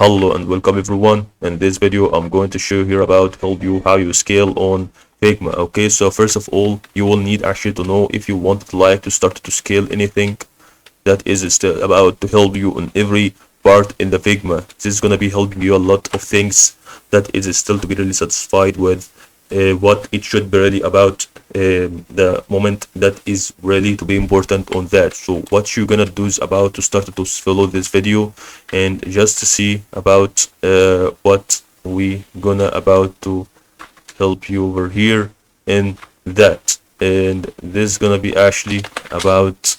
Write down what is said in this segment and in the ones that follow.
Hello and welcome everyone. In this video, I'm going to show here about help you how you scale on Figma. Okay, so first of all, you will need actually to know if you want like to start to scale anything that is still about to help you on every part in the Figma. This is gonna be helping you a lot of things that is still to be really satisfied with what it should be really about the moment that is really to be important on that. So what you're gonna do is about to start to follow this video and just to see about what we gonna about to help you over here in that. And this is gonna be actually about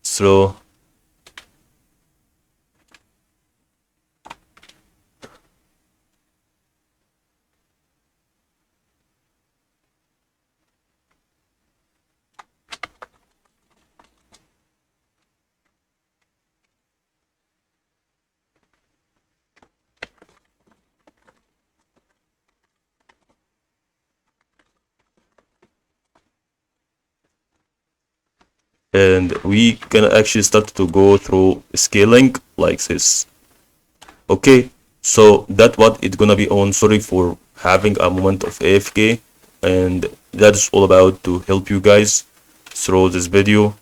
so and we can actually start to go through scaling like this. Okay, so that what it's gonna be on. Sorry for having a moment of AFK, and that's all about to help you guys through this video.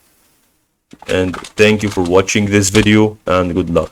And thank you for watching this video and good luck.